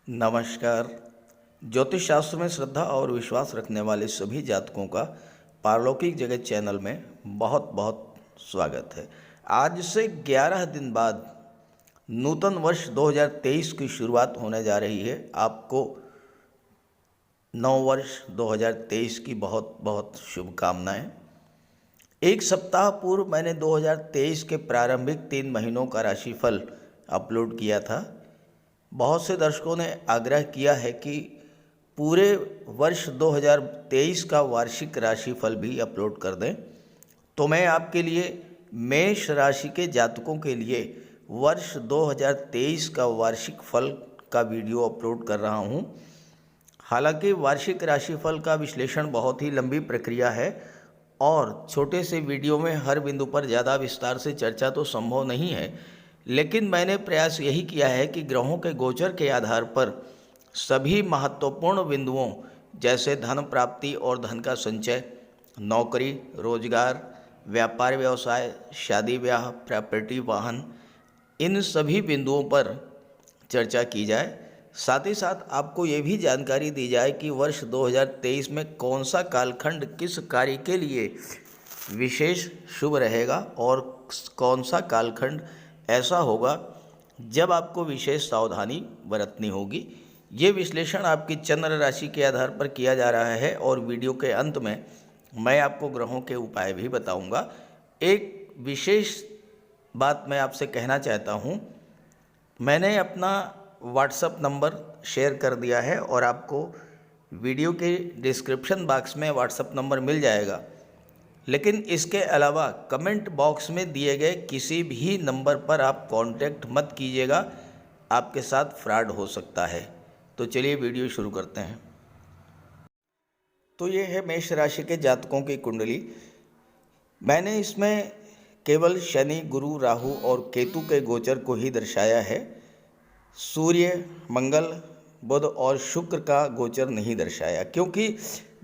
नमस्कार। ज्योतिष शास्त्र में श्रद्धा और विश्वास रखने वाले सभी जातकों का पारलौकिक जगत चैनल में बहुत बहुत स्वागत है। आज से 11 दिन बाद नूतन वर्ष 2023 की शुरुआत होने जा रही है। आपको नव वर्ष 2023 की बहुत बहुत शुभकामनाएं। एक सप्ताह पूर्व मैंने 2023 के प्रारंभिक 3 महीनों का राशिफल अपलोड किया था। बहुत से दर्शकों ने आग्रह किया है कि पूरे वर्ष 2023 का वार्षिक राशिफल भी अपलोड कर दें, तो मैं आपके लिए मेष राशि के जातकों के लिए वर्ष 2023 का वार्षिक फल का वीडियो अपलोड कर रहा हूं। हालांकि वार्षिक राशिफल का विश्लेषण बहुत ही लंबी प्रक्रिया है और छोटे से वीडियो में हर बिंदु पर ज़्यादा विस्तार से चर्चा तो संभव नहीं है, लेकिन मैंने प्रयास यही किया है कि ग्रहों के गोचर के आधार पर सभी महत्वपूर्ण बिंदुओं जैसे धन प्राप्ति और धन का संचय, नौकरी, रोजगार, व्यापार व्यवसाय, शादी ब्याह, प्रॉपर्टी, वाहन, इन सभी बिंदुओं पर चर्चा की जाए। साथ ही साथ आपको ये भी जानकारी दी जाए कि वर्ष 2023 में कौन सा कालखंड किस कार्य के लिए विशेष शुभ रहेगा और कौन सा कालखंड ऐसा होगा जब आपको विशेष सावधानी बरतनी होगी। ये विश्लेषण आपकी चंद्र राशि के आधार पर किया जा रहा है और वीडियो के अंत में मैं आपको ग्रहों के उपाय भी बताऊंगा। एक विशेष बात मैं आपसे कहना चाहता हूं, मैंने अपना व्हाट्सएप नंबर शेयर कर दिया है और आपको वीडियो के डिस्क्रिप्शन बॉक्स में व्हाट्सएप नंबर मिल जाएगा, लेकिन इसके अलावा कमेंट बॉक्स में दिए गए किसी भी नंबर पर आप कांटेक्ट मत कीजिएगा, आपके साथ फ्रॉड हो सकता है। तो चलिए वीडियो शुरू करते हैं। तो ये है मेष राशि के जातकों की कुंडली। मैंने इसमें केवल शनि, गुरु, राहु और केतु के गोचर को ही दर्शाया है। सूर्य, मंगल, बुध और शुक्र का गोचर नहीं दर्शाया, क्योंकि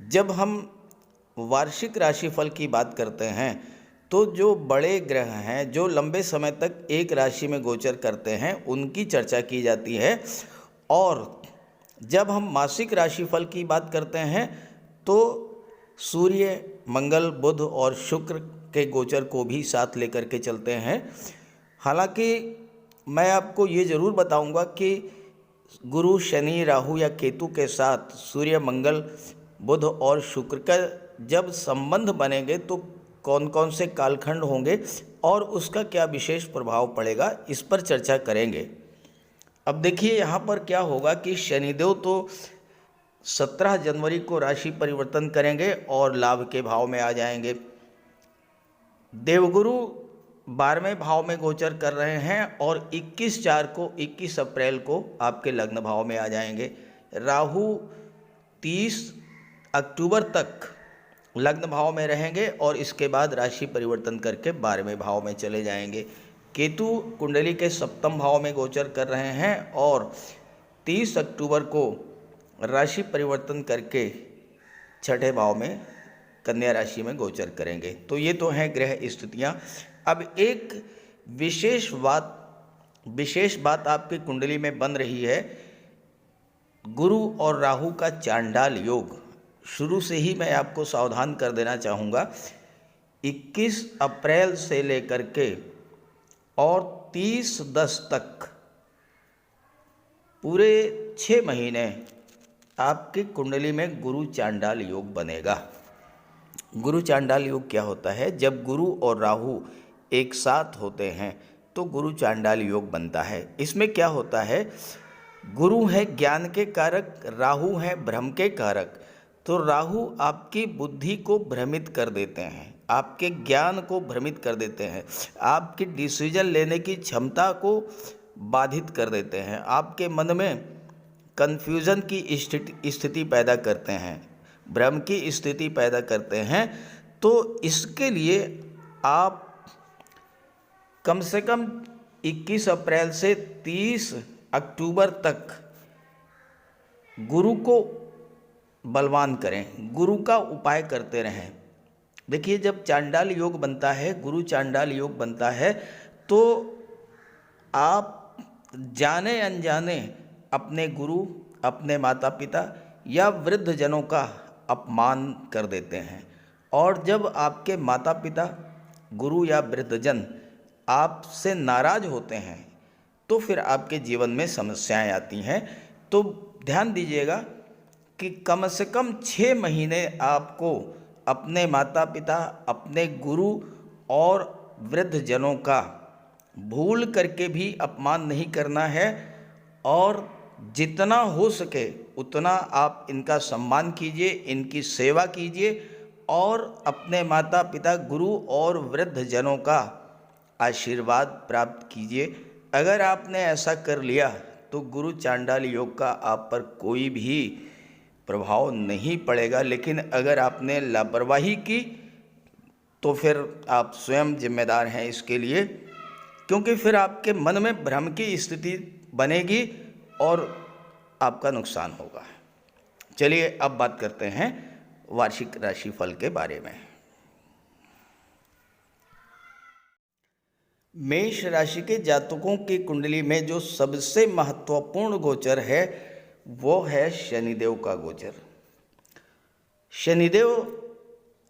जब हम वार्षिक राशिफल की बात करते हैं तो जो बड़े ग्रह हैं, जो लंबे समय तक एक राशि में गोचर करते हैं, उनकी चर्चा की जाती है। और जब हम मासिक राशिफल की बात करते हैं तो सूर्य, मंगल, बुध और शुक्र के गोचर को भी साथ लेकर के चलते हैं। हालांकि मैं आपको ये ज़रूर बताऊंगा कि गुरु, शनि, राहु या केतु के साथ सूर्य, मंगल, बुध और शुक्र का जब संबंध बनेंगे तो कौन कौन से कालखंड होंगे और उसका क्या विशेष प्रभाव पड़ेगा, इस पर चर्चा करेंगे। अब देखिए यहाँ पर क्या होगा कि शनिदेव तो 17 जनवरी को राशि परिवर्तन करेंगे और लाभ के भाव में आ जाएंगे। देवगुरु 12वें भाव में गोचर कर रहे हैं और 21 अप्रैल को आपके लग्न भाव में आ जाएंगे। राहु 30 अक्टूबर तक लग्न भाव में रहेंगे और इसके बाद राशि परिवर्तन करके 12वें भाव में चले जाएंगे। केतु कुंडली के 7वें भाव में गोचर कर रहे हैं और 30 अक्टूबर को राशि परिवर्तन करके 6ठे भाव में कन्या राशि में गोचर करेंगे। तो ये तो हैं ग्रह स्थितियाँ। अब एक विशेष बात आपकी कुंडली में बन रही है। गुरु और राहु का चांडाल योग। शुरू से ही मैं आपको सावधान कर देना चाहूँगा, 21 अप्रैल से लेकर के और 30/10 तक पूरे 6 महीने आपकी कुंडली में गुरु चांडाल योग बनेगा। गुरु चांडाल योग क्या होता है? जब गुरु और राहु एक साथ होते हैं तो गुरु चांडाल योग बनता है। इसमें क्या होता है, गुरु है ज्ञान के कारक, राहु है भ्रम के कारक। तो राहु आपकी बुद्धि को भ्रमित कर देते हैं, आपके ज्ञान को भ्रमित कर देते हैं, आपकी डिसीजन लेने की क्षमता को बाधित कर देते हैं, आपके मन में कन्फ्यूज़न की स्थिति पैदा करते हैं, भ्रम की स्थिति पैदा करते हैं। तो इसके लिए आप कम से कम 21 अप्रैल से 30 अक्टूबर तक गुरु को बलवान करें, गुरु का उपाय करते रहें। देखिए, जब चांडाल योग बनता है, गुरु चांडाल योग बनता है, तो आप जाने अनजाने अपने गुरु, अपने माता पिता या वृद्ध जनों का अपमान कर देते हैं। और जब आपके माता पिता, गुरु या वृद्धजन आपसे नाराज होते हैं तो फिर आपके जीवन में समस्याएं आती हैं। तो ध्यान दीजिएगा कि कम से कम 6 महीने आपको अपने माता पिता, अपने गुरु और वृद्धजनों का भूल करके भी अपमान नहीं करना है, और जितना हो सके उतना आप इनका सम्मान कीजिए, इनकी सेवा कीजिए और अपने माता पिता, गुरु और वृद्धजनों का आशीर्वाद प्राप्त कीजिए। अगर आपने ऐसा कर लिया तो गुरु चांडाल योग का आप पर कोई भी प्रभाव नहीं पड़ेगा। लेकिन अगर आपने लापरवाही की तो फिर आप स्वयं जिम्मेदार हैं इसके लिए, क्योंकि फिर आपके मन में भ्रम की स्थिति बनेगी और आपका नुकसान होगा। चलिए अब बात करते हैं वार्षिक राशिफल के बारे में। मेष राशि के जातकों की कुंडली में जो सबसे महत्वपूर्ण गोचर है वो है शनिदेव का गोचर। शनिदेव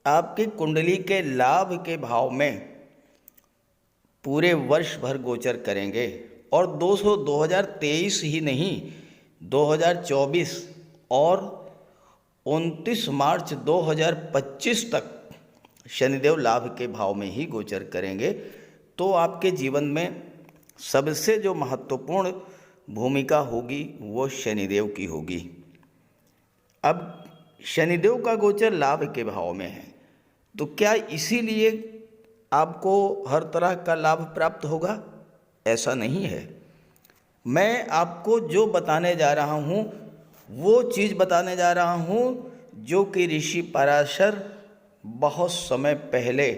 आपकी कुंडली के लाभ के भाव में पूरे वर्ष भर गोचर करेंगे, और 2023 ही नहीं, 2024 और 29 मार्च 2025 तक शनिदेव लाभ के भाव में ही गोचर करेंगे। तो आपके जीवन में सबसे जो महत्वपूर्ण भूमिका होगी वो शनिदेव की होगी। अब शनिदेव का गोचर लाभ के भाव में है, तो क्या इसीलिए आपको हर तरह का लाभ प्राप्त होगा? ऐसा नहीं है। मैं आपको जो बताने जा रहा हूँ वो चीज़ बताने जा रहा हूँ जो कि ऋषि पराशर बहुत समय पहले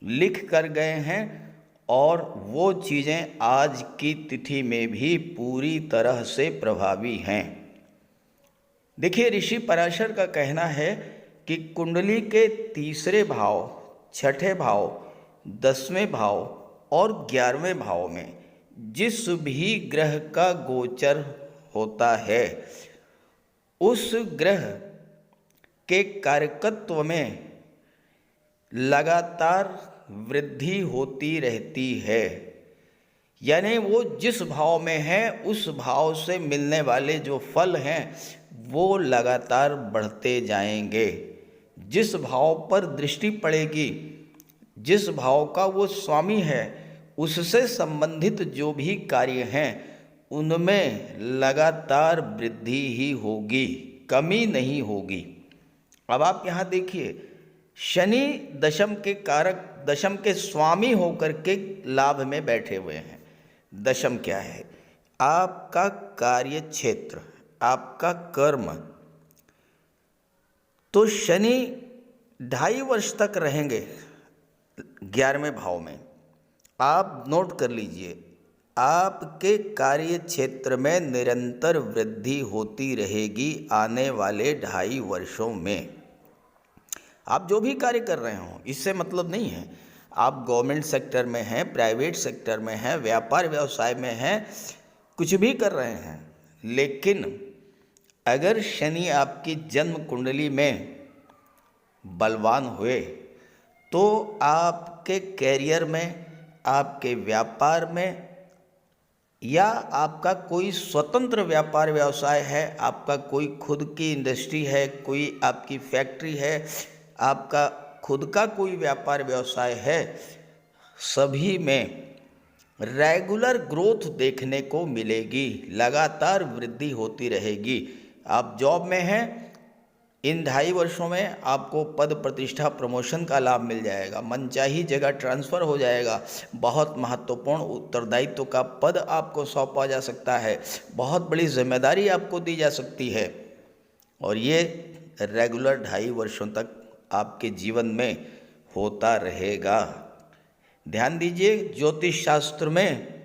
लिख कर गए हैं, और वो चीज़ें आज की तिथि में भी पूरी तरह से प्रभावी हैं। देखिए, ऋषि पराशर का कहना है कि कुंडली के तीसरे भाव, छठे भाव, 10वें भाव और 11वें भाव में जिस भी ग्रह का गोचर होता है उस ग्रह के कारकत्व में लगातार वृद्धि होती रहती है। यानी वो जिस भाव में है उस भाव से मिलने वाले जो फल हैं वो लगातार बढ़ते जाएंगे। जिस भाव पर दृष्टि पड़ेगी, जिस भाव का वो स्वामी है, उससे संबंधित जो भी कार्य हैं उनमें लगातार वृद्धि ही होगी, कमी नहीं होगी। अब आप यहाँ देखिए, शनि दशम के कारक, दशम के स्वामी होकर के लाभ में बैठे हुए हैं। दशम क्या है? आपका कार्य क्षेत्र, आपका कर्म। तो शनि 2.5 वर्ष तक रहेंगे 11वें भाव में। आप नोट कर लीजिए, आपके कार्य क्षेत्र में निरंतर वृद्धि होती रहेगी आने वाले 2.5 वर्षों में। आप जो भी कार्य कर रहे हो, इससे मतलब नहीं है आप गवर्नमेंट सेक्टर में हैं, प्राइवेट सेक्टर में हैं, व्यापार व्यवसाय में हैं, कुछ भी कर रहे हैं, लेकिन अगर शनि आपकी जन्म कुंडली में बलवान हुए तो आपके कैरियर में, आपके व्यापार में, या आपका कोई स्वतंत्र व्यापार व्यवसाय है, आपका कोई खुद की इंडस्ट्री है, कोई आपकी फैक्ट्री है, आपका खुद का कोई व्यापार व्यवसाय है, सभी में रेगुलर ग्रोथ देखने को मिलेगी, लगातार वृद्धि होती रहेगी। आप जॉब में हैं, इन 2.5 वर्षों में आपको पद प्रतिष्ठा प्रमोशन का लाभ मिल जाएगा, मनचाही जगह ट्रांसफ़र हो जाएगा, बहुत महत्वपूर्ण उत्तरदायित्व का पद आपको सौंपा जा सकता है, बहुत बड़ी जिम्मेदारी आपको दी जा सकती है, और ये रेगुलर 2.5 वर्षों तक आपके जीवन में होता रहेगा। ध्यान दीजिए, ज्योतिष शास्त्र में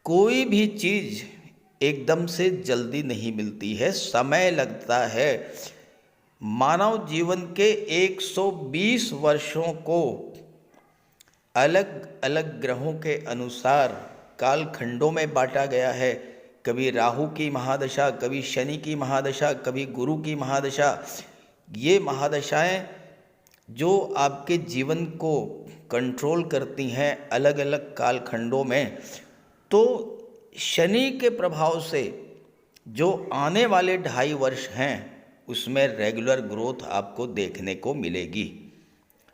कोई भी चीज़ एकदम से जल्दी नहीं मिलती है, समय लगता है। मानव जीवन के 120 वर्षों को अलग अलग ग्रहों के अनुसार कालखंडों में बांटा गया है कभी राहु की महादशा, कभी शनि की महादशा, कभी गुरु की महादशा, ये महादशाएं जो आपके जीवन को कंट्रोल करती हैं अलग अलग कालखंडों में, तो शनि के प्रभाव से जो आने वाले 2.5 वर्ष हैं उसमें रेगुलर ग्रोथ आपको देखने को मिलेगी।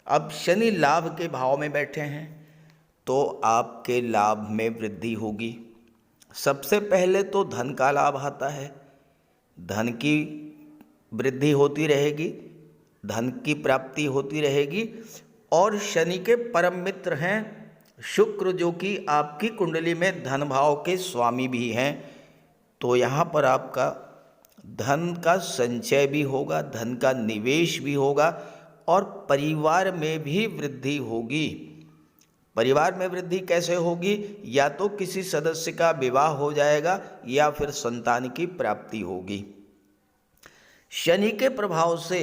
अब शनि लाभ के भाव में बैठे हैं तो आपके लाभ में वृद्धि होगी। सबसे पहले तो धन का लाभ आता है, धन की वृद्धि होती रहेगी, धन की प्राप्ति होती रहेगी। और शनि के परम मित्र हैं शुक्र, जो कि आपकी कुंडली में धन भाव के स्वामी भी हैं, तो यहाँ पर आपका धन का संचय भी होगा, धन का निवेश भी होगा और परिवार में भी वृद्धि होगी। परिवार में वृद्धि कैसे होगी? या तो किसी सदस्य का विवाह हो जाएगा या फिर संतान की प्राप्ति होगी। शनि के प्रभाव से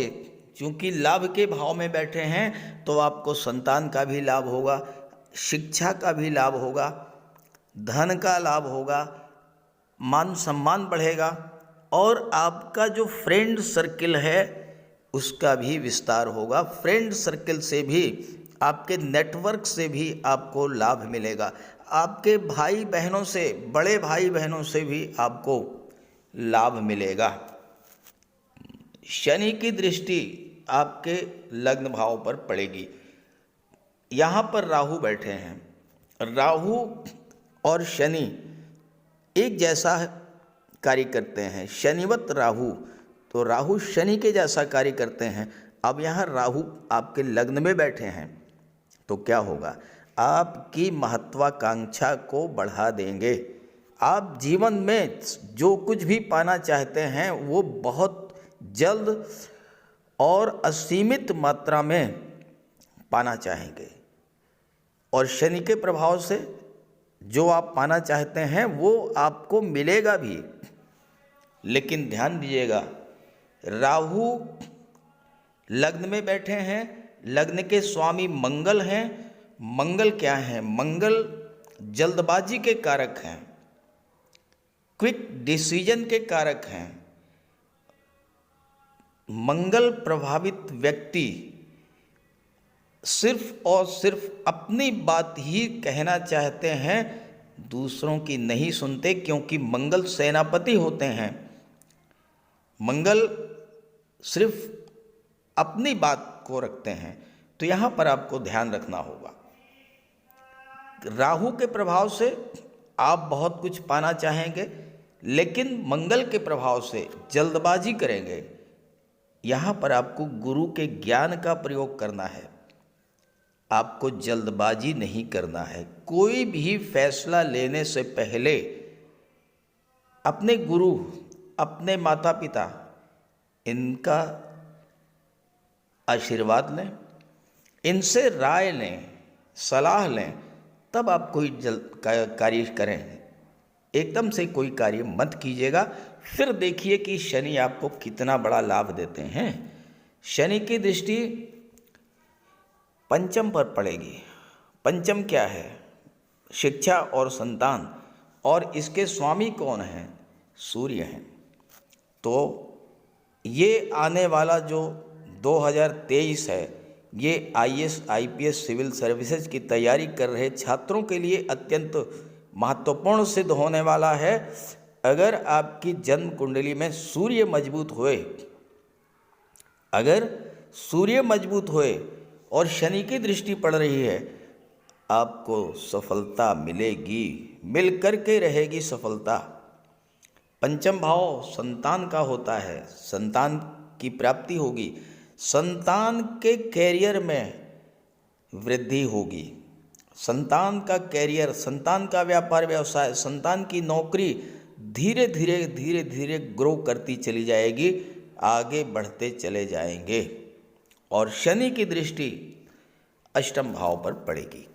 चूंकि लाभ के भाव में बैठे हैं तो आपको संतान का भी लाभ होगा, शिक्षा का भी लाभ होगा, धन का लाभ होगा, मान सम्मान बढ़ेगा और आपका जो फ्रेंड सर्किल है उसका भी विस्तार होगा। फ्रेंड सर्किल से भी, आपके नेटवर्क से भी आपको लाभ मिलेगा। आपके भाई बहनों से, बड़े भाई बहनों से भी आपको लाभ मिलेगा। शनि की दृष्टि आपके लग्न भाव पर पड़ेगी। यहाँ पर राहु बैठे हैं। राहु और शनि एक जैसा कार्य करते हैं, शनिवत राहु, तो राहु शनि के जैसा कार्य करते हैं। अब यहाँ राहु आपके लग्न में बैठे हैं तो क्या होगा? आपकी महत्वाकांक्षा को बढ़ा देंगे। आप जीवन में जो कुछ भी पाना चाहते हैं वो बहुत जल्द और असीमित मात्रा में पाना चाहेंगे। और शनि के प्रभाव से जो आप पाना चाहते हैं वो आपको मिलेगा भी। लेकिन ध्यान दीजिएगा, राहु लग्न में बैठे हैं, लग्न के स्वामी मंगल हैं। मंगल क्या है? मंगल जल्दबाजी के कारक हैं, क्विक डिसीजन के कारक हैं। मंगल प्रभावित व्यक्ति सिर्फ और सिर्फ अपनी बात ही कहना चाहते हैं, दूसरों की नहीं सुनते, क्योंकि मंगल सेनापति होते हैं। मंगल सिर्फ अपनी बात को रखते हैं। तो यहाँ पर आपको ध्यान रखना होगा। राहु के प्रभाव से आप बहुत कुछ पाना चाहेंगे, लेकिन मंगल के प्रभाव से जल्दबाजी करेंगे। यहाँ पर आपको गुरु के ज्ञान का प्रयोग करना है, आपको जल्दबाजी नहीं करना है। कोई भी फैसला लेने से पहले अपने गुरु, अपने माता पिता, इनका आशीर्वाद लें, इनसे राय लें, सलाह लें, तब आप कोई कार्य करें। एकदम से कोई कार्य मत कीजिएगा। फिर देखिए कि शनि आपको कितना बड़ा लाभ देते हैं। शनि की दृष्टि पंचम पर पड़ेगी। पंचम क्या है? शिक्षा और संतान, और इसके स्वामी कौन हैं? सूर्य हैं। तो ये आने वाला जो 2023 है, ये IAS, IPS, सिविल सर्विसेज की तैयारी कर रहे छात्रों के लिए अत्यंत महत्वपूर्ण सिद्ध होने वाला है। अगर आपकी जन्म कुंडली में सूर्य मजबूत होए, अगर सूर्य मजबूत होए और शनि की दृष्टि पड़ रही है, आपको सफलता मिलेगी, मिल कर के रहेगी सफलता। पंचम भाव संतान का होता है, संतान की प्राप्ति होगी, संतान के कैरियर में वृद्धि होगी, संतान का कैरियर, संतान का व्यापार व्यवसाय, संतान की नौकरी धीरे धीरे ग्रो करती चली जाएगी, आगे बढ़ते चले जाएंगे। और शनि की दृष्टि अष्टम भाव पर पड़ेगी।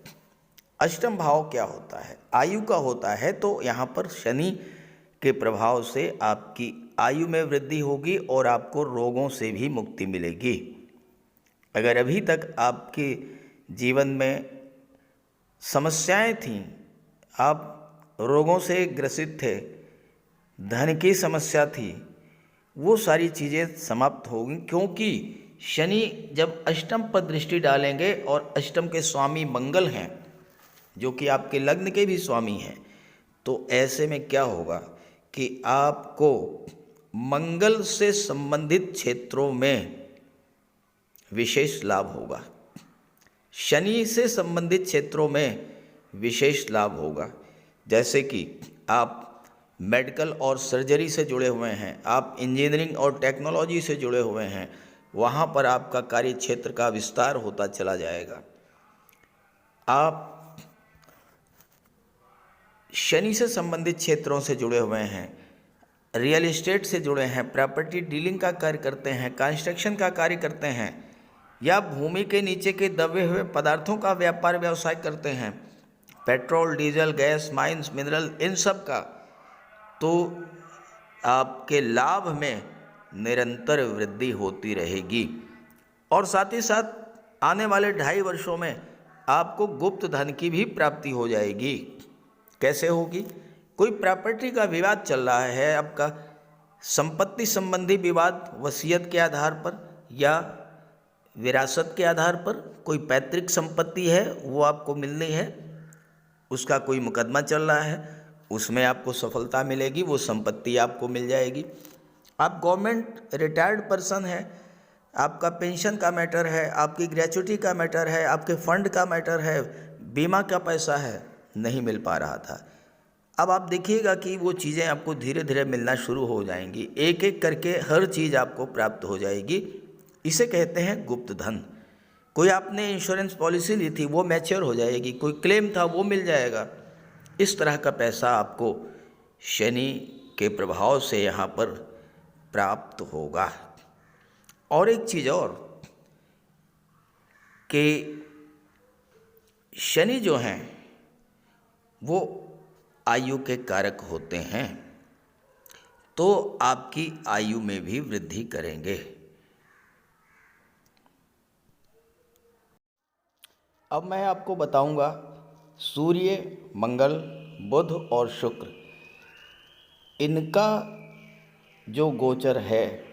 अष्टम भाव क्या होता है? आयु का होता है। तो यहाँ पर शनि के प्रभाव से आपकी आयु में वृद्धि होगी और आपको रोगों से भी मुक्ति मिलेगी। अगर अभी तक आपके जीवन में समस्याएं थीं, आप रोगों से ग्रसित थे, धन की समस्या थी, वो सारी चीज़ें समाप्त होंगी, क्योंकि शनि जब अष्टम पर दृष्टि डालेंगे और अष्टम के स्वामी मंगल हैं, जो कि आपके लग्न के भी स्वामी हैं, तो ऐसे में क्या होगा कि आपको मंगल से संबंधित क्षेत्रों में विशेष लाभ होगा, शनि से संबंधित क्षेत्रों में विशेष लाभ होगा। जैसे कि आप मेडिकल और सर्जरी से जुड़े हुए हैं, आप इंजीनियरिंग और टेक्नोलॉजी से जुड़े हुए हैं, वहाँ पर आपका कार्य क्षेत्र का विस्तार होता चला जाएगा। आप शनि से संबंधित क्षेत्रों से जुड़े हुए हैं, रियल एस्टेट से जुड़े हैं, प्रॉपर्टी डीलिंग का कार्य करते हैं, कंस्ट्रक्शन का कार्य करते हैं, या भूमि के नीचे के दबे हुए पदार्थों का व्यापार व्यवसाय करते हैं, petrol, diesel, gas, mines, mineral, इन सब का, तो आपके लाभ में निरंतर वृद्धि होती रहेगी। और साथ ही साथ आने वाले 2.5 वर्षों में आपको गुप्त धन की भी प्राप्ति हो जाएगी। कैसे होगी? कोई प्रॉपर्टी का विवाद चल रहा है आपका, संपत्ति संबंधी विवाद, वसीयत के आधार पर या विरासत के आधार पर, कोई पैतृक संपत्ति है वो आपको मिलनी है, उसका कोई मुकदमा चल रहा है, उसमें आपको सफलता मिलेगी, वो संपत्ति आपको मिल जाएगी। आप गवर्नमेंट रिटायर्ड पर्सन है, आपका पेंशन का मैटर है, आपकी ग्रेच्युटी का मैटर है, आपके फंड का मैटर है, बीमा का पैसा है, नहीं मिल पा रहा था, अब आप देखिएगा कि वो चीज़ें आपको धीरे धीरे मिलना शुरू हो जाएंगी, एक एक करके हर चीज़ आपको प्राप्त हो जाएगी। इसे कहते हैं गुप्त धन। कोई आपने इंश्योरेंस पॉलिसी ली थी, वो मैच्योर हो जाएगी, कोई क्लेम था वो मिल जाएगा। इस तरह का पैसा आपको शनि के प्रभाव से यहाँ पर प्राप्त होगा। और एक चीज़ और कि शनि जो हैं वो आयु के कारक होते हैं, तो आपकी आयु में भी वृद्धि करेंगे। अब मैं आपको बताऊंगा सूर्य, मंगल, बुध और शुक्र, इनका जो गोचर है,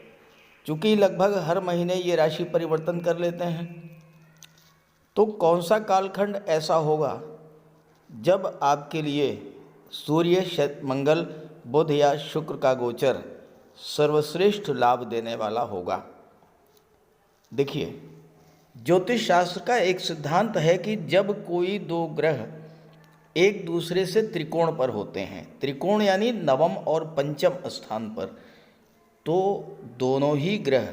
चूँकि लगभग हर महीने ये राशि परिवर्तन कर लेते हैं, तो कौन सा कालखंड ऐसा होगा जब आपके लिए सूर्य, मंगल, बुध या शुक्र का गोचर सर्वश्रेष्ठ लाभ देने वाला होगा। देखिए, ज्योतिष शास्त्र का एक सिद्धांत है कि जब कोई दो ग्रह एक दूसरे से त्रिकोण पर होते हैं, त्रिकोण यानी नवम और पंचम स्थान पर, तो दोनों ही ग्रह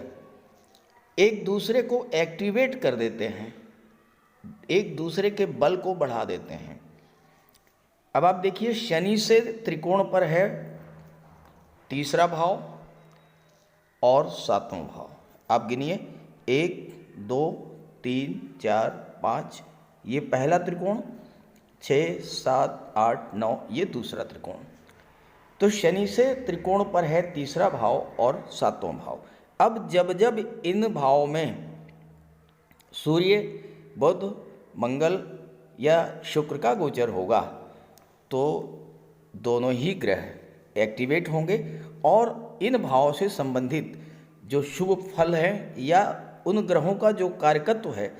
एक दूसरे को एक्टिवेट कर देते हैं, एक दूसरे के बल को बढ़ा देते हैं। अब आप देखिए, शनि से त्रिकोण पर है 3रा भाव और 7वां भाव, आप गिनिए 1 2 3 4 5, ये पहला त्रिकोण, 6 7 8 9 ये दूसरा त्रिकोण। तो शनि से त्रिकोण पर है 3रा भाव और 7वां भाव। अब जब जब इन भाव में सूर्य, बुध, मंगल या शुक्र का गोचर होगा, तो दोनों ही ग्रह एक्टिवेट होंगे और इन भाव से संबंधित जो शुभ फल हैं या उन ग्रहों का जो कारकत्व है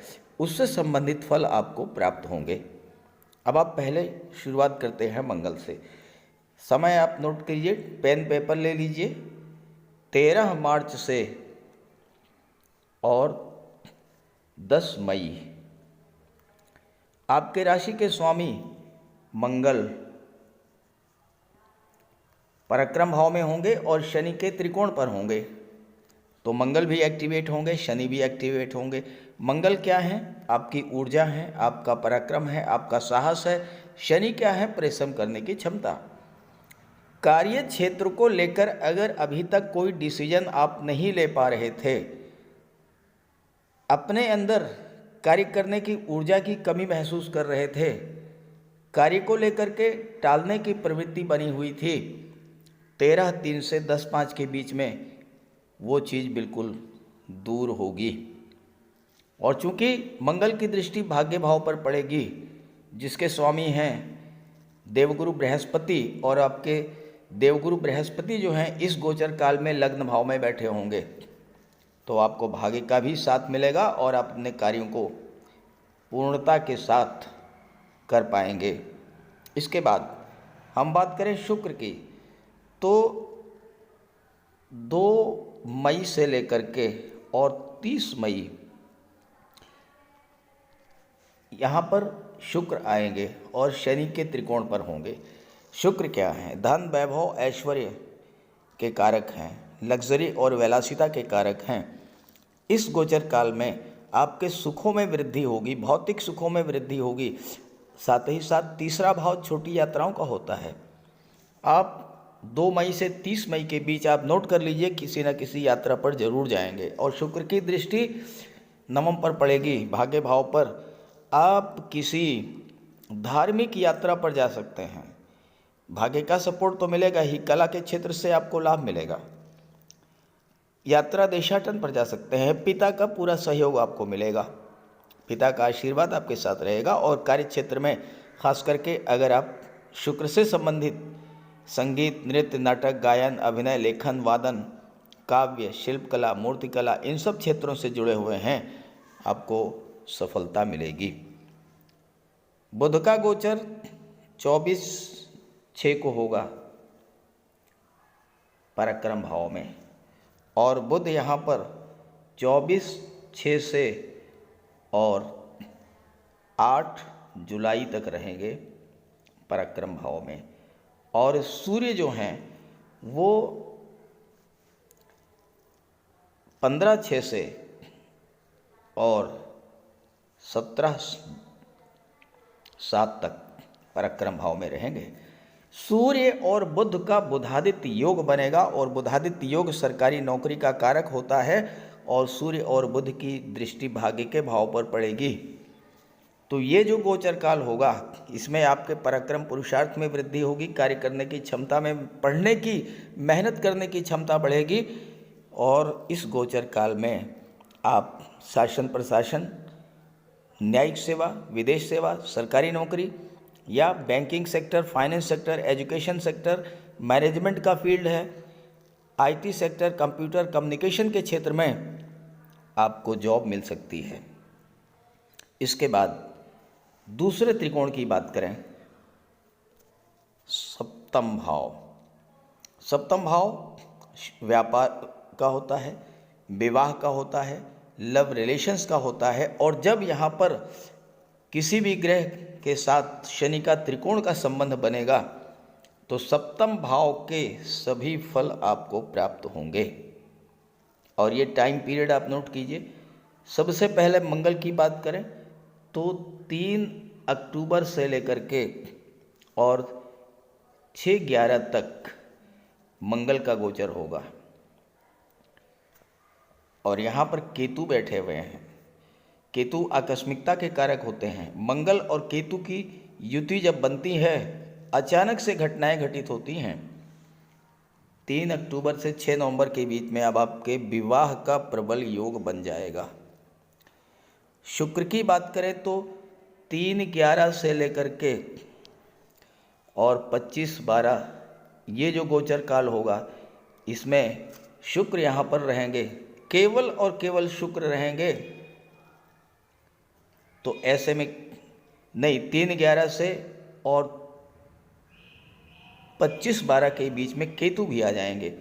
उससे संबंधित फल आपको प्राप्त होंगे। अब आप पहले शुरुआत करते हैं मंगल से। समय आप नोट कीजिए, पेन पेपर ले लीजिए। 13 मार्च से और 10 मई आपके राशि के स्वामी मंगल पराक्रम भाव में होंगे और शनि के त्रिकोण पर होंगे, तो मंगल भी एक्टिवेट होंगे, शनि भी एक्टिवेट होंगे। मंगल क्या है? आपकी ऊर्जा है, आपका पराक्रम है, आपका साहस है। शनि क्या है? परिश्रम करने की क्षमता। कार्य क्षेत्र को लेकर अगर अभी तक कोई डिसीजन आप नहीं ले पा रहे थे, अपने अंदर कार्य करने की ऊर्जा की कमी महसूस कर रहे थे, कार्य को लेकर के टालने की प्रवृत्ति बनी हुई थी, 13/3 से 10/5 के बीच में वो चीज़ बिल्कुल दूर होगी। और चूंकि मंगल की दृष्टि भाग्य भाव पर पड़ेगी, जिसके स्वामी हैं देवगुरु बृहस्पति और आपके देवगुरु बृहस्पति जो हैं इस गोचर काल में लग्न भाव में बैठे होंगे, तो आपको भाग्य का भी साथ मिलेगा और आप अपने कार्यों को पूर्णता के साथ कर पाएंगे। इसके बाद हम बात करें शुक्र की, तो 2 मई से लेकर के और 30 मई यहाँ पर शुक्र आएंगे और शनि के त्रिकोण पर होंगे। शुक्र क्या है? धन, वैभव, ऐश्वर्य के कारक हैं, लग्जरी और विलासिता के कारक हैं। इस गोचर काल में आपके सुखों में वृद्धि होगी, भौतिक सुखों में वृद्धि होगी। साथ ही साथ तीसरा भाव छोटी यात्राओं का होता है। आप 2 मई से 30 मई के बीच आप नोट कर लीजिए, किसी न किसी यात्रा पर जरूर जाएंगे। और शुक्र की दृष्टि नवम पर पड़ेगी, भाग्य भाव पर। आप किसी धार्मिक यात्रा पर जा सकते हैं, भाग्य का सपोर्ट तो मिलेगा ही, कला के क्षेत्र से आपको लाभ मिलेगा। यात्रा देशाटन पर जा सकते हैं, पिता का पूरा सहयोग आपको मिलेगा, पिता का आशीर्वाद आपके साथ रहेगा। और कार्य क्षेत्र में खास करके अगर आप शुक्र से संबंधित संगीत, नृत्य, नाटक, गायन, अभिनय, लेखन, वादन, काव्य, शिल्पकला, मूर्तिकला, इन सब क्षेत्रों से जुड़े हुए हैं, आपको सफलता मिलेगी। बुध का गोचर 24/6 को होगा पराक्रम भाव में, और बुध यहाँ पर 24/6 से और 8 जुलाई तक रहेंगे पराक्रम भाव में। और सूर्य जो हैं वो 15/6 से और 17/7 तक पराक्रम भाव में रहेंगे। सूर्य और बुध का बुधादित्य योग बनेगा, और बुधादित्य योग सरकारी नौकरी का कारक होता है, और सूर्य और बुध की दृष्टि भाग्य के भाव पर पड़ेगी। तो ये जो गोचर काल होगा, इसमें आपके पराक्रम पुरुषार्थ में वृद्धि होगी, कार्य करने की क्षमता में, पढ़ने की, मेहनत करने की क्षमता बढ़ेगी। और इस गोचर काल में आप शासन प्रशासन, न्यायिक सेवा, विदेश सेवा, सरकारी नौकरी या banking sector, finance sector, education sector, management का फील्ड है, आईटी सेक्टर, कंप्यूटर कम्युनिकेशन के क्षेत्र में आपको जॉब मिल सकती है। इसके बाद दूसरे त्रिकोण की बात करें, सप्तम भाव। सप्तम भाव व्यापार का होता है, विवाह का होता है, लव रिलेशंस का होता है। और जब यहाँ पर किसी भी ग्रह के साथ शनि का त्रिकोण का संबंध बनेगा, तो सप्तम भाव के सभी फल आपको प्राप्त होंगे। और ये टाइम पीरियड आप नोट कीजिए। सबसे पहले मंगल की बात करें तो 3 अक्टूबर से लेकर के और 6/11 तक मंगल का गोचर होगा। और यहाँ पर केतु बैठे हुए हैं। केतु आकस्मिकता के कारक होते हैं। मंगल और केतु की युति जब बनती है, अचानक से घटनाएं घटित होती हैं। 3 अक्टूबर से 6 नवंबर के बीच में अब आपके विवाह का प्रबल योग बन जाएगा। शुक्र की बात करें तो 3/11 से लेकर के और 25/12 ये जो गोचर काल होगा, इसमें शुक्र यहाँ पर रहेंगे, केवल और केवल शुक्र रहेंगे। तो ऐसे में नहीं, 3/11 से और 25/12 के बीच में केतु भी आ जाएंगे,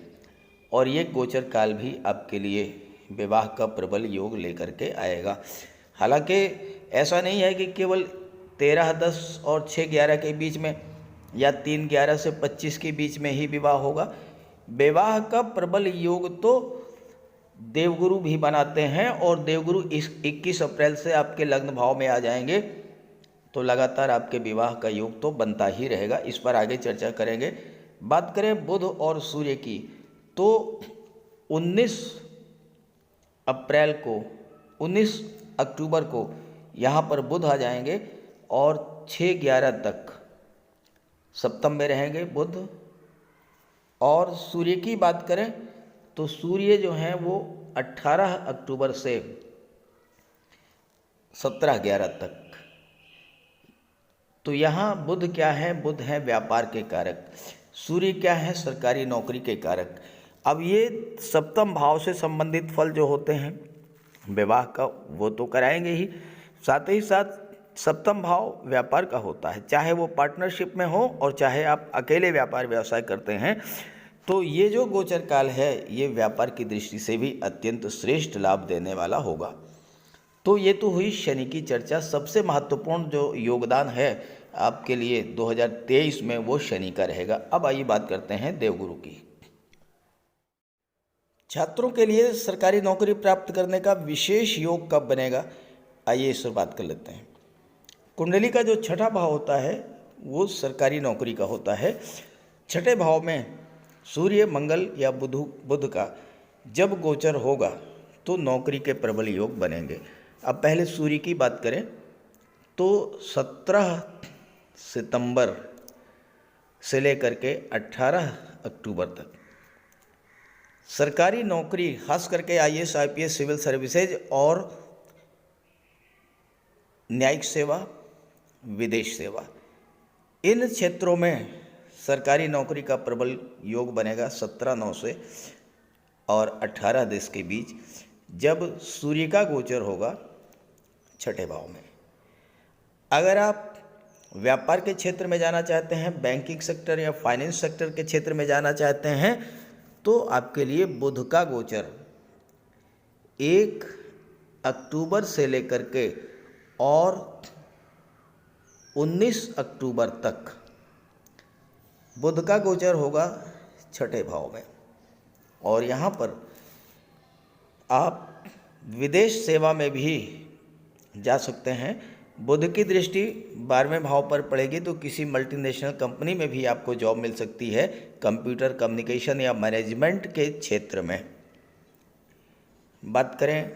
और ये गोचर काल भी आपके लिए विवाह का प्रबल योग लेकर के आएगा। हालांकि ऐसा नहीं है कि केवल 13/10 और 6/11 के बीच में या 3/11 से 25 के बीच में ही विवाह होगा। विवाह का प्रबल योग तो देवगुरु भी बनाते हैं, और देवगुरु इस 21 अप्रैल से आपके लग्न भाव में आ जाएंगे, तो लगातार आपके विवाह का योग तो बनता ही रहेगा। इस पर आगे चर्चा करेंगे। बात करें बुध और सूर्य की, तो 19 अप्रैल को, 19 अक्टूबर को यहाँ पर बुध आ जाएंगे, और 6/11 तक सप्तम में रहेंगे बुध। और सूर्य की बात करें तो सूर्य जो हैं वो 18 अक्टूबर से 17/11 तक। तो यहाँ बुध क्या है? बुध है व्यापार के कारक। सूर्य क्या है? सरकारी नौकरी के कारक। अब ये सप्तम भाव से संबंधित फल जो होते हैं विवाह का, वो तो कराएंगे ही, साथ ही साथ सप्तम भाव व्यापार का होता है, चाहे वो पार्टनरशिप में हो और चाहे आप अकेले व्यापार व्यवसाय करते हैं। तो ये जो गोचर काल है ये व्यापार की दृष्टि से भी अत्यंत श्रेष्ठ लाभ देने वाला होगा। तो ये तो हुई शनि की चर्चा। सबसे महत्वपूर्ण जो योगदान है आपके लिए 2023 में वो शनि का रहेगा। अब आइए बात करते हैं देवगुरु की। छात्रों के लिए सरकारी नौकरी प्राप्त करने का विशेष योग कब बनेगा, आइए इस पर बात कर लेते हैं। कुंडली का जो छठा भाव होता है वो सरकारी नौकरी का होता है। छठे भाव में सूर्य, मंगल या बुध का जब गोचर होगा तो नौकरी के प्रबल योग बनेंगे। अब पहले सूर्य की बात करें तो 17 सितंबर से लेकर के 18 अक्टूबर तक सरकारी नौकरी, खास करके आईएएस, आईपीएस, सिविल सर्विसेज और न्यायिक सेवा, विदेश सेवा, इन क्षेत्रों में सरकारी नौकरी का प्रबल योग बनेगा 17/9 से और 18 के बीच, जब सूर्य का गोचर होगा छठे भाव में। अगर आप व्यापार के क्षेत्र में जाना चाहते हैं, बैंकिंग सेक्टर या फाइनेंस सेक्टर के क्षेत्र में जाना चाहते हैं, तो आपके लिए बुध का गोचर 1 अक्टूबर से लेकर के और 19 अक्टूबर तक बुध का गोचर होगा छठे भाव में। और यहाँ पर आप विदेश सेवा में भी जा सकते हैं। बुध की दृष्टि 12वें भाव पर पड़ेगी तो किसी मल्टीनेशनल कंपनी में भी आपको जॉब मिल सकती है, कंप्यूटर कम्युनिकेशन या मैनेजमेंट के क्षेत्र में। बात करें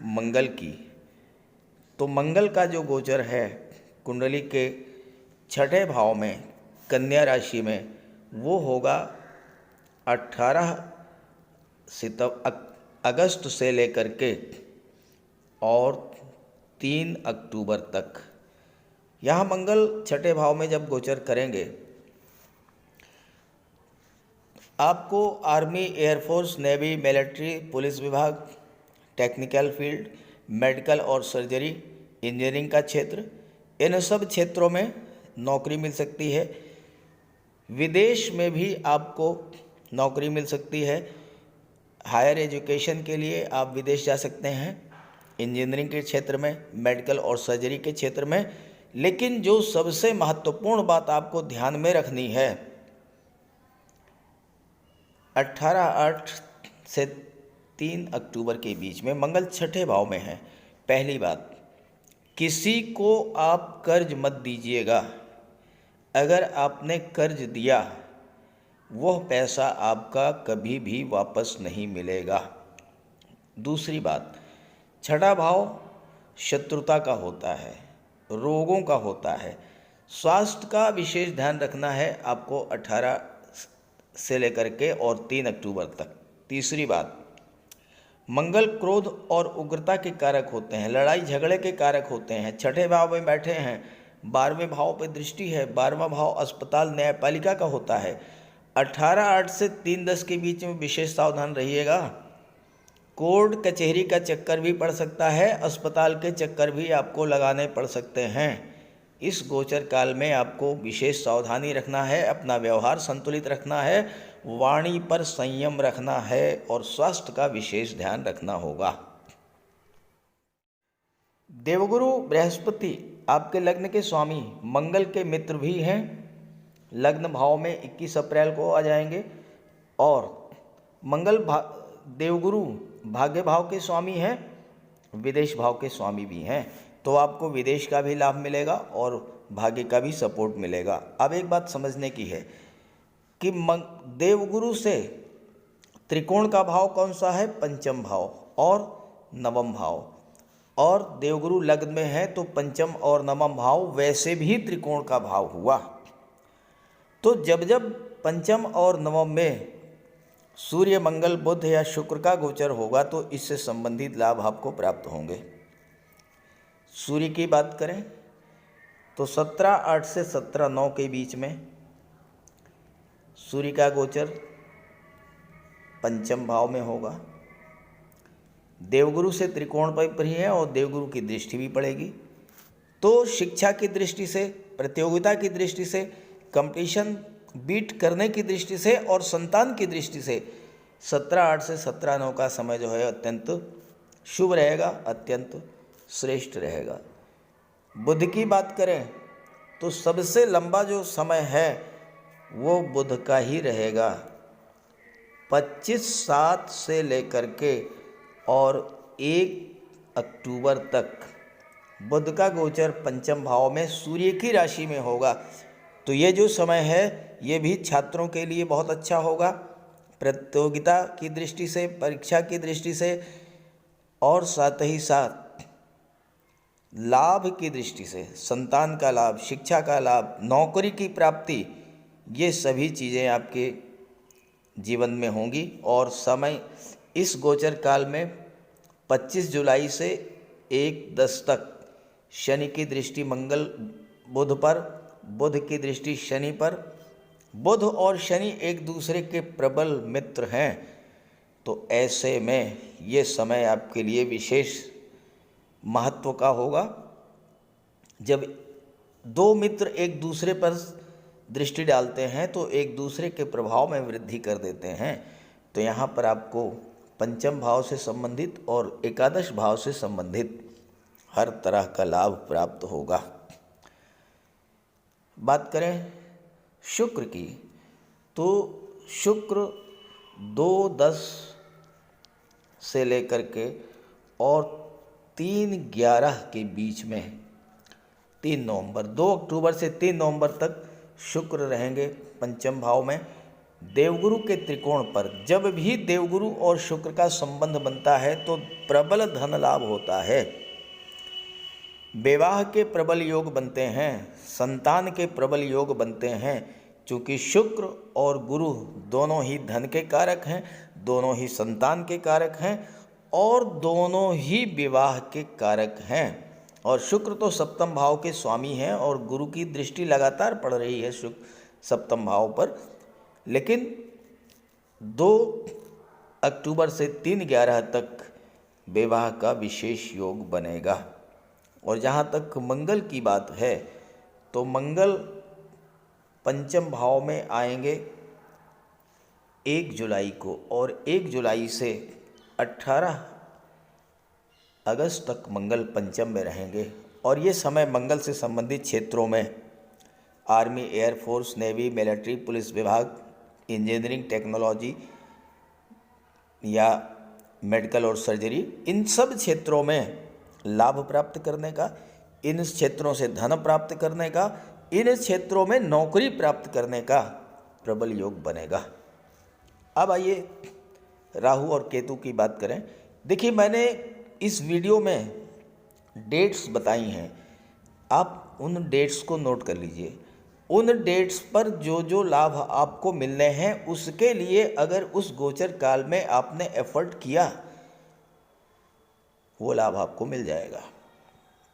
मंगल की तो मंगल का जो गोचर है कुंडली के छठे भाव में कन्या राशि में वो होगा 18 अगस्त से लेकर के और 3 अक्टूबर तक। यहाँ मंगल छठे भाव में जब गोचर करेंगे आपको army, air force, navy, military, police विभाग, टेक्निकल फील्ड, मेडिकल और सर्जरी, इंजीनियरिंग का क्षेत्र, इन सब क्षेत्रों में नौकरी मिल सकती है। विदेश में भी आपको नौकरी मिल सकती है। हायर एजुकेशन के लिए आप विदेश जा सकते हैं, इंजीनियरिंग के क्षेत्र में, मेडिकल और सर्जरी के क्षेत्र में। लेकिन जो सबसे महत्वपूर्ण बात आपको ध्यान में रखनी है, 18/8 से 3 अक्टूबर के बीच में मंगल छठे भाव में है। पहली बात, किसी को आप कर्ज मत दीजिएगा। अगर आपने कर्ज दिया वह पैसा आपका कभी भी वापस नहीं मिलेगा। दूसरी बात, छठा भाव शत्रुता का होता है, रोगों का होता है। स्वास्थ्य का विशेष ध्यान रखना है आपको 18 से लेकर के और 3 अक्टूबर तक। तीसरी बात, मंगल क्रोध और उग्रता के कारक होते हैं, लड़ाई झगड़े के कारक होते हैं। छठे भाव में बैठे हैं, 12वें भाव पर दृष्टि है। 12वां भाव अस्पताल, न्यायपालिका का होता है। 18/8 से 3/10 के बीच में विशेष सावधान रहिएगा। कोर्ट कचहरी का चक्कर भी पड़ सकता है, अस्पताल के चक्कर भी आपको लगाने पड़ सकते हैं। इस गोचर काल में आपको विशेष सावधानी रखना है, अपना व्यवहार संतुलित रखना है, वाणी पर संयम रखना है और स्वास्थ्य का विशेष ध्यान रखना होगा। देवगुरु बृहस्पति आपके लग्न के स्वामी, मंगल के मित्र भी हैं। लग्न भाव में 21 अप्रैल को आ जाएंगे और मंगल देवगुरु भाग्य भाव के स्वामी हैं, विदेश भाव के स्वामी भी हैं। तो आपको विदेश का भी लाभ मिलेगा और भाग्य का भी सपोर्ट मिलेगा। अब एक बात समझने की है कि देवगुरु से त्रिकोण का भाव कौन सा है? पंचम भाव और नवम भाव। और देवगुरु लग्न में है तो पंचम और नवम भाव वैसे भी त्रिकोण का भाव हुआ। तो जब जब पंचम और नवम में सूर्य, मंगल, बुध या शुक्र का गोचर होगा तो इससे संबंधित लाभ आपको प्राप्त होंगे। सूर्य की बात करें तो 17/8 से 17/9 के बीच में सूर्य का गोचर पंचम भाव में होगा। देवगुरु से त्रिकोण पर ही है और देवगुरु की दृष्टि भी पड़ेगी। तो शिक्षा की दृष्टि से, प्रतियोगिता की दृष्टि से, कंपटीशन बीट करने की दृष्टि से और संतान की दृष्टि से 17/8 से 17/9 का समय जो है अत्यंत शुभ रहेगा, अत्यंत श्रेष्ठ रहेगा। बुध की बात करें तो सबसे लंबा जो समय है वो बुध का ही रहेगा। 25/7 से लेकर के और 1 अक्टूबर तक बुध का गोचर पंचम भाव में सूर्य की राशि में होगा। तो ये जो समय है ये भी छात्रों के लिए बहुत अच्छा होगा, प्रतियोगिता की दृष्टि से, परीक्षा की दृष्टि से और साथ ही साथ लाभ की दृष्टि से, संतान का लाभ, शिक्षा का लाभ, नौकरी की प्राप्ति, ये सभी चीज़ें आपके जीवन में होंगी। और समय इस गोचर काल में 25 जुलाई से 1/10 तक शनि की दृष्टि मंगल बुध पर, बुध की दृष्टि शनि पर। बुध और शनि एक दूसरे के प्रबल मित्र हैं, तो ऐसे में ये समय आपके लिए विशेष महत्व का होगा। जब दो मित्र एक दूसरे पर दृष्टि डालते हैं तो एक दूसरे के प्रभाव में वृद्धि कर देते हैं। तो यहाँ पर आपको पंचम भाव से संबंधित और एकादश भाव से संबंधित हर तरह का लाभ प्राप्त होगा। बात करें शुक्र की, तो शुक्र 2/10 से लेकर के और 3/11 के बीच में 3 नवंबर, 2 अक्टूबर से 3 नवंबर तक शुक्र रहेंगे पंचम भाव में देवगुरु के त्रिकोण पर। जब भी देवगुरु और शुक्र का संबंध बनता है तो प्रबल धन लाभ होता है, विवाह के प्रबल योग बनते हैं, संतान के प्रबल योग बनते हैं। चूँकि शुक्र और गुरु दोनों ही धन के कारक हैं, दोनों ही संतान के कारक हैं और दोनों ही विवाह के कारक हैं। और शुक्र तो सप्तम भाव के स्वामी हैं और गुरु की दृष्टि लगातार पड़ रही है सप्तम भाव पर। लेकिन 2 अक्टूबर से 3/11 तक विवाह का विशेष योग बनेगा। और जहाँ तक मंगल की बात है तो मंगल पंचम भाव में आएंगे 1 जुलाई को और 1 जुलाई से 18 अगस्त तक मंगल पंचम में रहेंगे। और ये समय मंगल से संबंधित क्षेत्रों में army, air force, navy, military, police विभाग, इंजीनियरिंग, टेक्नोलॉजी या मेडिकल और सर्जरी, इन सब क्षेत्रों में लाभ प्राप्त करने का, इन क्षेत्रों से धन प्राप्त करने का, इन क्षेत्रों में नौकरी प्राप्त करने का प्रबल योग बनेगा। अब आइए राहु और केतु की बात करें। देखिए, मैंने इस वीडियो में डेट्स बताई हैं, आप उन डेट्स को नोट कर लीजिए। उन डेट्स पर जो जो लाभ आपको मिलने हैं उसके लिए अगर उस गोचर काल में आपने एफर्ट किया वो लाभ आपको मिल जाएगा।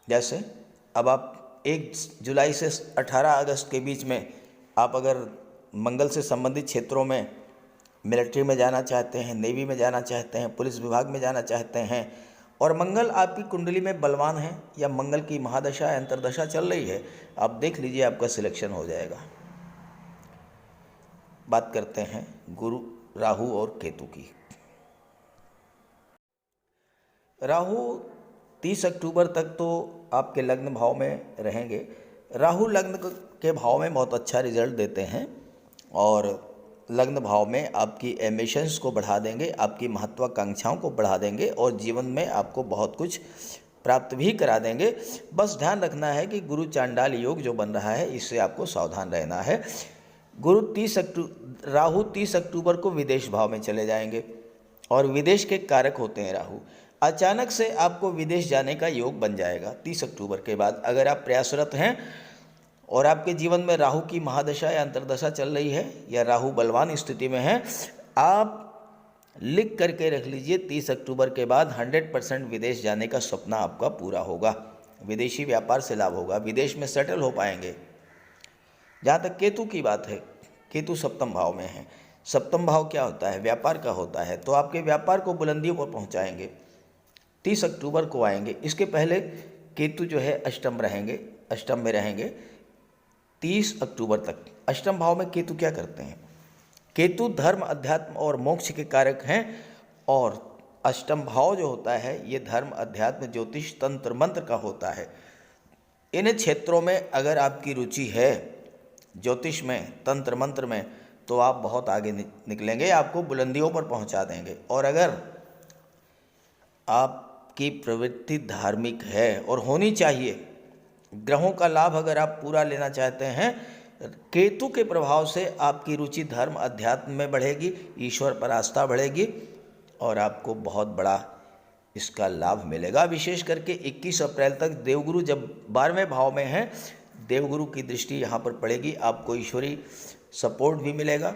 जैसे अब आप 1 जुलाई से 18 अगस्त के बीच में आप अगर मंगल से संबंधित क्षेत्रों में मिलिट्री में जाना चाहते हैं, नेवी में जाना चाहते हैं, पुलिस विभाग में जाना चाहते हैं और मंगल आपकी कुंडली में बलवान है या मंगल की महादशा अंतर्दशा चल रही है, आप देख लीजिए आपका सिलेक्शन हो जाएगा। बात करते हैं गुरु, राहु और केतु की। राहु 30 अक्टूबर तक तो आपके लग्न भाव में रहेंगे। राहु लग्न के भाव में बहुत अच्छा रिजल्ट देते हैं और लग्न भाव में आपकी एम्बिशंस को बढ़ा देंगे, आपकी महत्वाकांक्षाओं को बढ़ा देंगे और जीवन में आपको बहुत कुछ प्राप्त भी करा देंगे। बस ध्यान रखना है कि गुरु चांडाल योग जो बन रहा है इससे आपको सावधान रहना है। राहु 30 अक्टूबर को विदेश भाव में चले जाएंगे और विदेश के कारक होते हैं राहु। अचानक से आपको विदेश जाने का योग बन जाएगा 30 अक्टूबर के बाद। अगर आप प्रयासरत हैं और आपके जीवन में राहु की महादशा या अंतर्दशा चल रही है या राहु बलवान स्थिति में है, आप लिख करके रख लीजिए 30 अक्टूबर के बाद 100% विदेश जाने का सपना आपका पूरा होगा। विदेशी व्यापार से लाभ होगा, विदेश में सेटल हो पाएंगे। जहाँ तक केतु की बात है केतु सप्तम भाव में है। सप्तम भाव क्या होता है? व्यापार का होता है। तो आपके व्यापार को बुलंदियों पर पहुंचाएंगे। 30 अक्टूबर को आएंगे। इसके पहले केतु जो है अष्टम रहेंगे, अष्टम में रहेंगे 30 अक्टूबर तक। अष्टम भाव में केतु क्या करते हैं? केतु धर्म, अध्यात्म और मोक्ष के कारक हैं। और अष्टम भाव जो होता है ये धर्म, अध्यात्म, ज्योतिष, तंत्र, मंत्र का होता है। इन क्षेत्रों में अगर आपकी रुचि है, ज्योतिष में, तंत्र मंत्र में, तो आप बहुत आगे निकलेंगे, आपको बुलंदियों पर पहुंचा देंगे। और अगर आपकी प्रवृत्ति धार्मिक है और होनी चाहिए, ग्रहों का लाभ अगर आप पूरा लेना चाहते हैं, केतु के प्रभाव से आपकी रुचि धर्म, अध्यात्म में बढ़ेगी, ईश्वर पर आस्था बढ़ेगी और आपको बहुत बड़ा इसका लाभ मिलेगा। विशेष करके 21 अप्रैल तक देवगुरु जब 12वें भाव में है, देवगुरु की दृष्टि यहाँ पर पड़ेगी, आपको ईश्वरी सपोर्ट भी मिलेगा,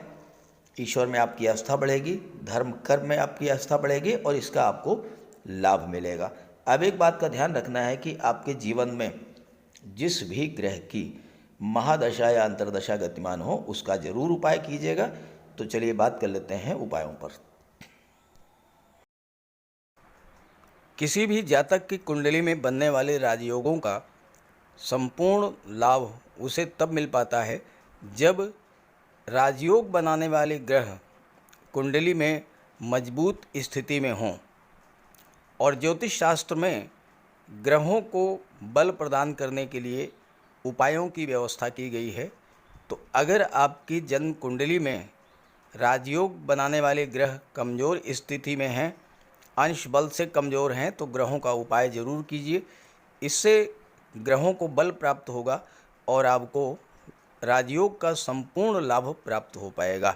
ईश्वर में आपकी आस्था बढ़ेगी, धर्म कर्म में आपकी आस्था बढ़ेगी और इसका आपको लाभ मिलेगा। अब एक बात का ध्यान रखना है कि आपके जीवन में जिस भी ग्रह की महादशा या अंतर्दशा गतिमान हो उसका जरूर उपाय कीजिएगा। तो चलिए बात कर लेते हैं उपायों पर। किसी भी जातक की कुंडली में बनने वाले राजयोगों का संपूर्ण लाभ उसे तब मिल पाता है जब राजयोग बनाने वाले ग्रह कुंडली में मजबूत स्थिति में हों। और ज्योतिष शास्त्र में ग्रहों को बल प्रदान करने के लिए उपायों की व्यवस्था की गई है। तो अगर आपकी जन्म कुंडली में राजयोग बनाने वाले ग्रह कमज़ोर स्थिति में हैं, अंश बल से कमज़ोर हैं, तो ग्रहों का उपाय ज़रूर कीजिए। इससे ग्रहों को बल प्राप्त होगा और आपको राजयोग का संपूर्ण लाभ प्राप्त हो पाएगा।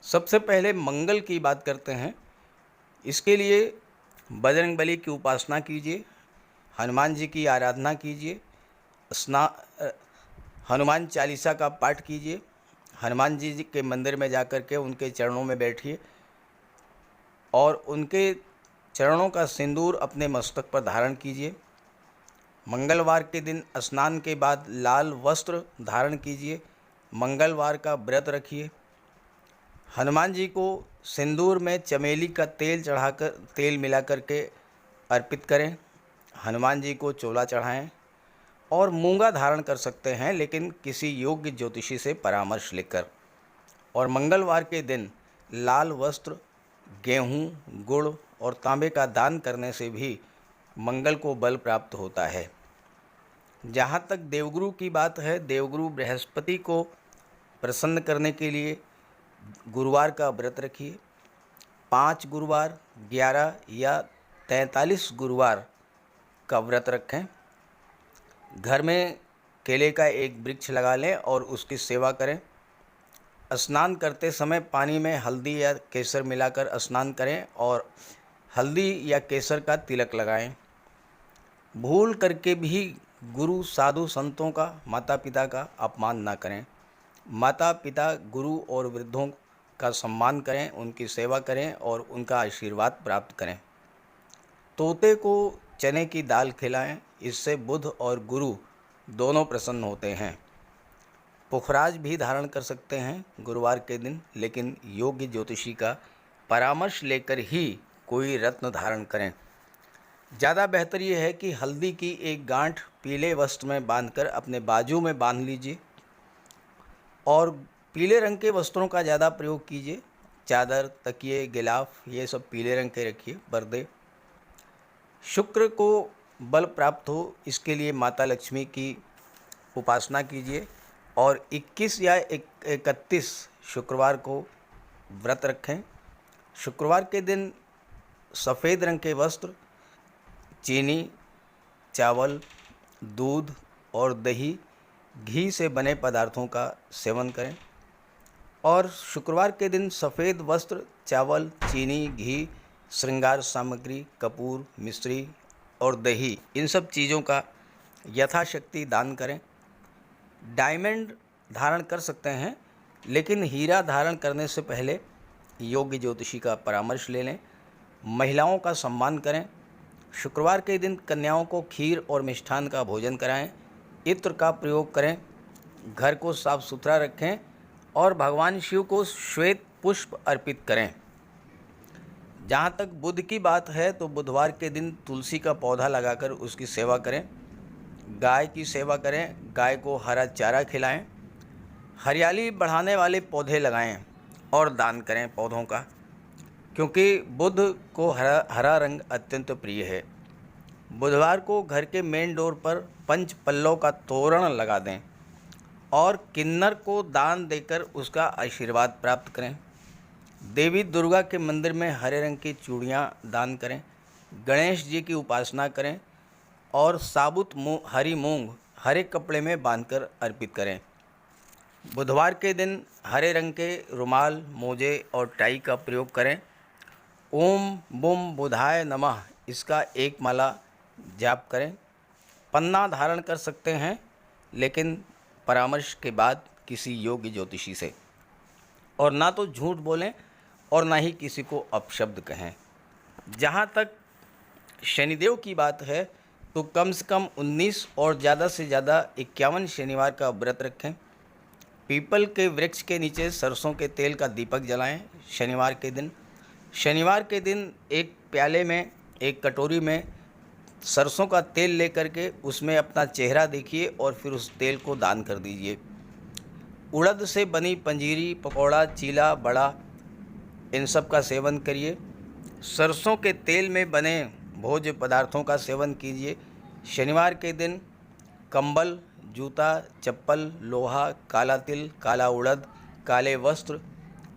सबसे पहले मंगल की बात करते हैं। इसके लिए बजरंगबली की उपासना कीजिए, हनुमान जी की आराधना कीजिए, हनुमान चालीसा का पाठ कीजिए, हनुमान जी के मंदिर में जाकर के उनके चरणों में बैठिए और उनके चरणों का सिंदूर अपने मस्तक पर धारण कीजिए। मंगलवार के दिन स्नान के बाद लाल वस्त्र धारण कीजिए, मंगलवार का व्रत रखिए। हनुमान जी को सिंदूर में चमेली का तेल चढ़ाकर, तेल मिला करके अर्पित करें। हनुमान जी को चोला चढ़ाएं और मूंगा धारण कर सकते हैं, लेकिन किसी योग्य ज्योतिषी से परामर्श लेकर। और मंगलवार के दिन लाल वस्त्र, गेहूँ, गुड़ और तांबे का दान करने से भी मंगल को बल प्राप्त होता है। जहाँ तक देवगुरु की बात है, देवगुरु बृहस्पति को प्रसन्न करने के लिए गुरुवार का व्रत रखिए। 5 गुरुवार, 11 या 43 गुरुवार का व्रत रखें। घर में केले का एक वृक्ष लगा लें और उसकी सेवा करें। स्नान करते समय पानी में हल्दी या केसर मिलाकर स्नान करें और हल्दी या केसर का तिलक लगाएं। भूल करके भी गुरु, साधु, संतों का, माता पिता का अपमान ना करें। माता पिता, गुरु और वृद्धों का सम्मान करें, उनकी सेवा करें और उनका आशीर्वाद प्राप्त करें। तोते को चने की दाल खिलाएं, इससे बुध और गुरु दोनों प्रसन्न होते हैं। पुखराज भी धारण कर सकते हैं गुरुवार के दिन, लेकिन योग्य ज्योतिषी का परामर्श लेकर ही कोई रत्न धारण करें। ज़्यादा बेहतर ये है कि हल्दी की एक गांठ पीले वस्त्र में बांधकर अपने बाजू में बांध लीजिए और पीले रंग के वस्त्रों का ज़्यादा प्रयोग कीजिए। चादर, तकिए, गिलाफ ये सब पीले रंग के रखिए, पर्दे। शुक्र को बल प्राप्त हो, इसके लिए माता लक्ष्मी की उपासना कीजिए और 21 या 31 शुक्रवार को व्रत रखें। शुक्रवार के दिन सफ़ेद रंग के वस्त्र, चीनी, चावल, दूध और दही, घी से बने पदार्थों का सेवन करें। और शुक्रवार के दिन सफ़ेद वस्त्र, चावल, चीनी, घी, श्रृंगार सामग्री, कपूर, मिश्री और दही, इन सब चीज़ों का यथाशक्ति दान करें। डायमंड धारण कर सकते हैं, लेकिन हीरा धारण करने से पहले योग्य ज्योतिषी का परामर्श ले लें। महिलाओं का सम्मान करें। शुक्रवार के दिन कन्याओं को खीर और मिष्ठान का भोजन कराएं। इत्र का प्रयोग करें। घर को साफ सुथरा रखें और भगवान शिव को श्वेत पुष्प अर्पित करें। जहाँ तक बुध की बात है तो बुधवार के दिन तुलसी का पौधा लगाकर उसकी सेवा करें, गाय की सेवा करें, गाय को हरा चारा खिलाएं, हरियाली बढ़ाने वाले पौधे लगाएं और दान करें पौधों का, क्योंकि बुध को हरा रंग अत्यंत प्रिय है। बुधवार को घर के मेन डोर पर पंच पल्लव का तोरण लगा दें और किन्नर को दान देकर उसका आशीर्वाद प्राप्त करें। देवी दुर्गा के मंदिर में हरे रंग की चूड़ियाँ दान करें, गणेश जी की उपासना करें और साबुत हरी मूंग हरे कपड़े में बांधकर अर्पित करें। बुधवार के दिन हरे रंग के रुमाल, मोजे और टाई का प्रयोग करें। ओम बुम बुधाय नमः इसका एक माला जाप करें। पन्ना धारण कर सकते हैं, लेकिन परामर्श के बाद किसी योग्य ज्योतिषी से, और ना तो झूठ बोलें और ना ही किसी को अपशब्द कहें। जहाँ तक शनिदेव की बात है तो कम से कम 19 और ज़्यादा से ज़्यादा 51 शनिवार का व्रत रखें। पीपल के वृक्ष के नीचे सरसों के तेल का दीपक जलाएं शनिवार के दिन। शनिवार के दिन एक प्याले में, एक कटोरी में सरसों का तेल लेकर के उसमें अपना चेहरा देखिए और फिर उस तेल को दान कर दीजिए। उड़द से बनी पंजीरी, पकौड़ा, चीला, बड़ा, इन सब का सेवन करिए। सरसों के तेल में बने भोज्य पदार्थों का सेवन कीजिए। शनिवार के दिन कंबल, जूता, चप्पल, लोहा, काला तिल, काला उड़द, काले वस्त्र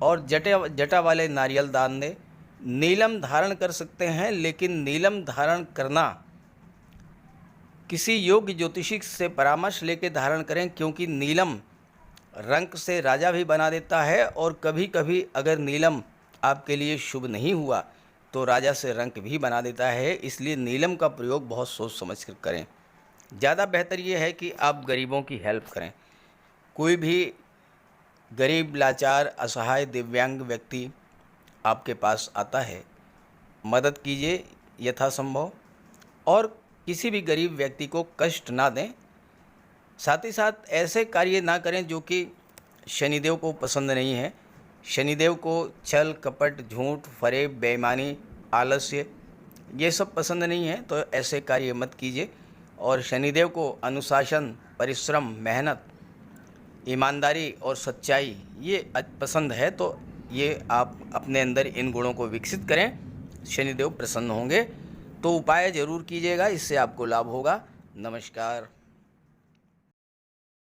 और जटा वाले नारियल दान दें। नीलम धारण कर सकते हैं, लेकिन नीलम धारण करना किसी योग्य ज्योतिषी से परामर्श लेकर धारण करें, क्योंकि नीलम रंग से राजा भी बना देता है और कभी कभी अगर नीलम आपके लिए शुभ नहीं हुआ तो राजा से रंक भी बना देता है। इसलिए नीलम का प्रयोग बहुत सोच समझ कर करें। ज़्यादा बेहतर ये है कि आप गरीबों की हेल्प करें। कोई भी गरीब, लाचार, असहाय, दिव्यांग व्यक्ति आपके पास आता है, मदद कीजिए यथासंभव, और किसी भी गरीब व्यक्ति को कष्ट ना दें। साथ ही साथ ऐसे कार्य ना करें जो कि शनिदेव को पसंद नहीं है। शनिदेव को छल, कपट, झूठ, फरेब, बेईमानी, आलस्य ये सब पसंद नहीं है, तो ऐसे कार्य मत कीजिए। और शनिदेव को अनुशासन, परिश्रम, मेहनत, ईमानदारी और सच्चाई ये पसंद है, तो ये आप अपने अंदर इन गुणों को विकसित करें, शनिदेव प्रसन्न होंगे। तो उपाय ज़रूर कीजिएगा, इससे आपको लाभ होगा। नमस्कार।